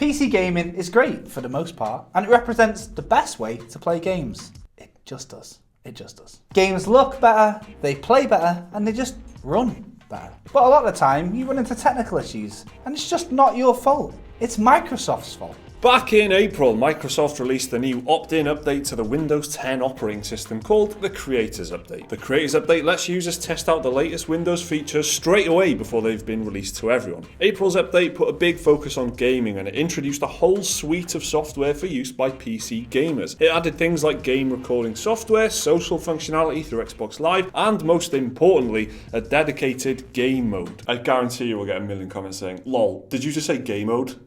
PC gaming is great for the most part, and it represents the best way to play games. It just does. It just does. Games look better, they play better, and they just run better. But a lot of the time, you run into technical issues, and it's just not your fault. It's Microsoft's fault. Back in April, Microsoft released a new opt-in update to the Windows 10 operating system called the Creators Update. The Creators Update lets users test out the latest Windows features straight away before they've been released to everyone. April's update put a big focus on gaming, and it introduced a whole suite of software for use by PC gamers. It added things like game recording software, social functionality through Xbox Live, and most importantly, a dedicated game mode. I guarantee you will get a million comments saying, "Lol, did you just say game mode?"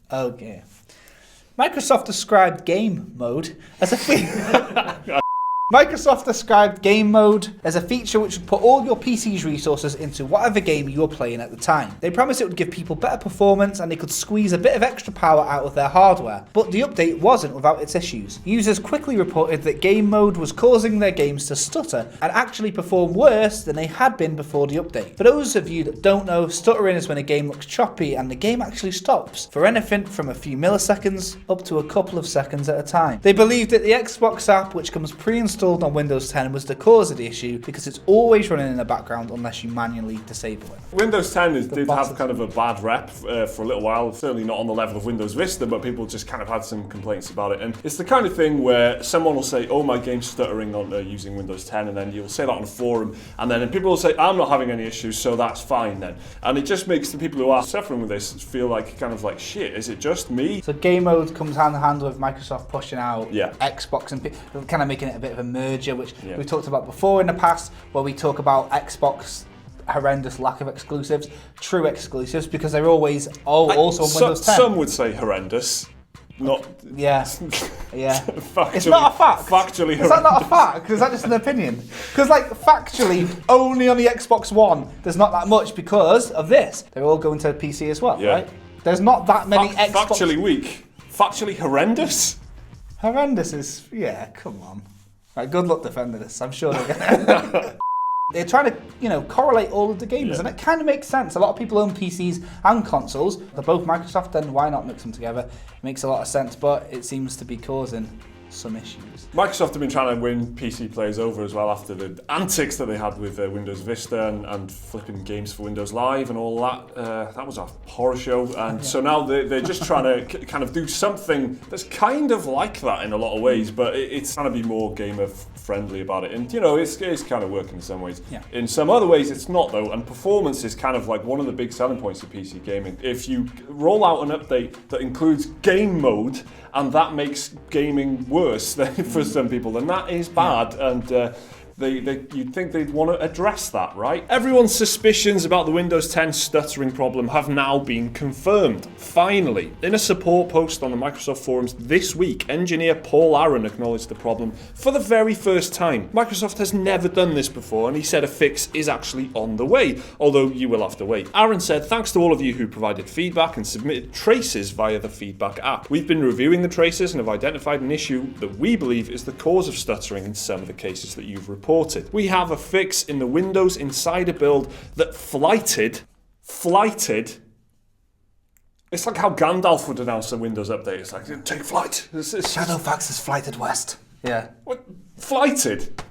Okay. Microsoft described game mode as a feature which would put all your PC's resources into whatever game you were playing at the time. They promised it would give people better performance and they could squeeze a bit of extra power out of their hardware. But the update wasn't without its issues. Users quickly reported that game mode was causing their games to stutter and actually perform worse than they had been before the update. For those of you that don't know, stuttering is when a game looks choppy and the game actually stops for anything from a few milliseconds up to a couple of seconds at a time. They believed that the Xbox app, which comes pre-installed on Windows 10, was the cause of the issue because it's always running in the background unless you manually disable it. Windows 10 did have kind of a bad rep for a little while, certainly not on the level of Windows Vista, but people just kind of had some complaints about it. And it's the kind of thing where someone will say, "Oh, my game's stuttering on using Windows 10," and then you'll say that on a forum, and then people will say, "I'm not having any issues, so that's fine then." And it just makes the people who are suffering with this feel like kind of like, shit, is it just me? So game mode comes hand in hand with Microsoft pushing out Yeah. Xbox and kind of making it a bit of a merger, which we've talked about before in the past, where we talk about Xbox horrendous lack of exclusives, true exclusives, because they're always also on Windows 10. Some would say horrendous. Not. Yeah. It's not a fact. Factually horrendous. Is that not a fact? Is that just an opinion? Because factually, only on the Xbox One, there's not that much because of this. They're all going to PC as well, right? There's not that many Xbox. Factually weak. Factually horrendous. Horrendous is, come on. Right, good luck defending this. I'm sure they're gonna. They're trying to, correlate all of the gamers, and it kind of makes sense. A lot of people own PCs and consoles. They're both Microsoft, then why not mix them together? It makes a lot of sense, but it seems to be causing some issues. Microsoft have been trying to win PC players over as well after the antics that they had with Windows Vista and flipping games for Windows Live and all that. That was a horror show. And so now they're just trying to kind of do something that's kind of like that in a lot of ways, but it's trying to be more gamer friendly about it. And, it's kind of working in some ways. Yeah. In some other ways, it's not, though. And performance is kind of like one of the big selling points of PC gaming. If you roll out an update that includes game mode, and that makes gaming worse for some people, then that is bad, and you'd think they'd want to address that, right? Everyone's suspicions about the Windows 10 stuttering problem have now been confirmed. Finally, in a support post on the Microsoft forums this week, engineer Paul Aaron acknowledged the problem for the very first time. Microsoft has never done this before, and he said a fix is actually on the way, although you will have to wait. Aaron said, "Thanks to all of you who provided feedback and submitted traces via the feedback app. We've been reviewing the traces and have identified an issue that we believe is the cause of stuttering in some of the cases that you've reported. We have a fix in the Windows Insider build that flighted. It's like how Gandalf would announce a Windows update. It's like, take flight. Shadowfax has flighted west. Yeah. What? Flighted?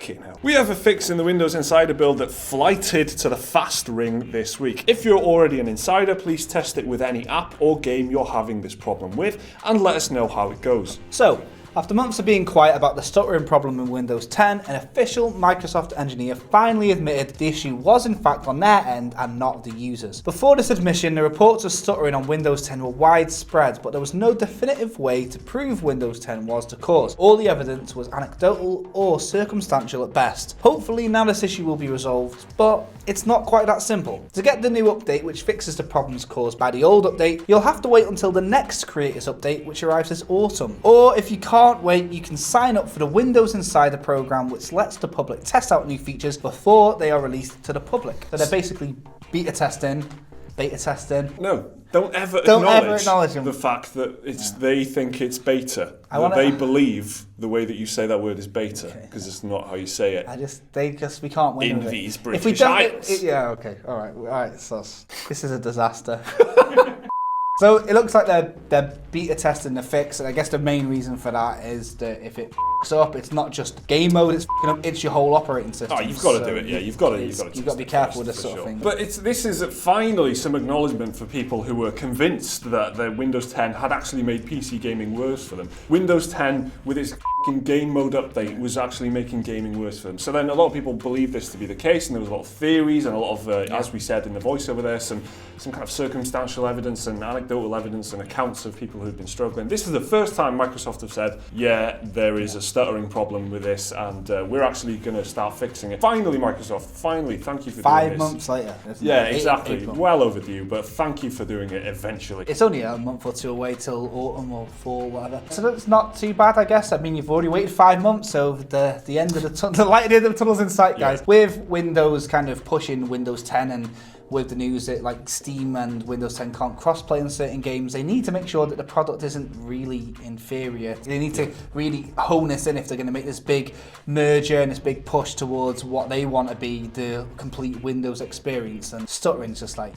F***ing hell. We have a fix in the Windows Insider build that flighted to the fast ring this week. If you're already an insider, please test it with any app or game you're having this problem with and let us know how it goes." So, after months of being quiet about the stuttering problem in Windows 10, an official Microsoft engineer finally admitted the issue was in fact on their end and not the users. Before this admission, the reports of stuttering on Windows 10 were widespread, but there was no definitive way to prove Windows 10 was the cause. All the evidence was anecdotal or circumstantial at best. Hopefully now this issue will be resolved, but it's not quite that simple. To get the new update which fixes the problems caused by the old update, you'll have to wait until the next Creators Update, which arrives this autumn. Or if you can't wait, you can sign up for the Windows Insider program, which lets the public test out new features before they are released to the public. So they're basically beta testing. No, don't ever acknowledge the fact that they think it's beta. They believe the way that you say that word is beta, because it's not how you say it. We can't win in with these it. British Isles. Yeah, okay, all right, so this is a disaster. So it looks like they're beta testing the fix, and I guess the main reason for that is that if it f***s up, it's not just game mode it's f***ing up, it's your whole operating system. Oh, you've got to do it, yeah. You've got to be careful with this sort of thing. But this is finally some acknowledgement for people who were convinced that the Windows 10 had actually made PC gaming worse for them. Windows 10, with its f***ing game mode update, was actually making gaming worse for them. So then a lot of people believed this to be the case, and there was a lot of theories and a lot of, as we said in the voiceover there, some kind of circumstantial evidence and anecdotal evidence and accounts of people who've been struggling. This is the first time Microsoft have said, yeah, there is a stuttering problem with this, and we're actually going to start fixing it. Finally, Microsoft, finally, thank you for doing this. 5 months later. Yeah, exactly. Well overdue, but thank you for doing it eventually. It's only a month or two away till autumn or fall, whatever. So that's not too bad, I guess. I mean, you've already waited 5 months, so the end of the light at the end of the tunnel's in sight, guys. With Windows kind of pushing Windows 10 and with the news that like Steam and Windows 10 can't cross-play in certain games, they need to make sure that the product isn't really inferior. They need to really hone this in if they're going to make this big merger and this big push towards what they want to be the complete Windows experience. And stuttering's just like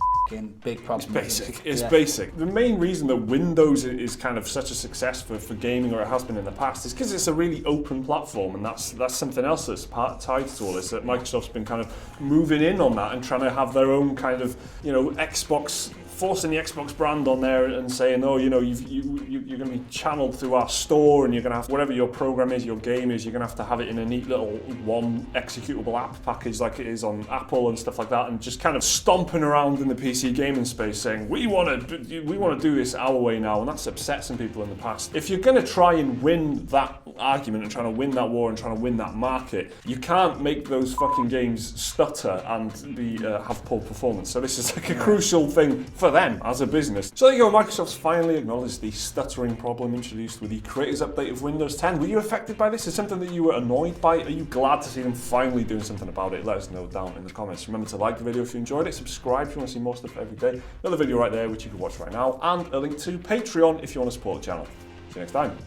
big problem. It's basic. The main reason that Windows is kind of such a success for gaming, or it has been in the past, is because it's a really open platform, and that's something else that's tied to all this. That Microsoft's been kind of moving in on that and trying to have their own kind of, Xbox, forcing the Xbox brand on there and saying, oh, you're going to be channeled through our store, and you're going to have, whatever your program is, your game is, you're going to have it in a neat little one executable app package like it is on Apple and stuff like that, and just kind of stomping around in the PC gaming space saying, we want to do this our way now, and that's upset some people in the past. If you're going to try and win that argument and trying to win that war and trying to win that market, you can't make those fucking games stutter and have poor performance. So this is like a crucial thing for them as a business. So there you go, Microsoft's finally acknowledged the stuttering problem introduced with the Creators Update of Windows 10. Were you affected by this? Is something that you were annoyed by? Are you glad to see them finally doing something about it? Let us know down in the comments. Remember to like the video if you enjoyed it, subscribe if you want to see more stuff every day. Another video right there which you can watch right now, and a link to Patreon if you want to support the channel. See you next time.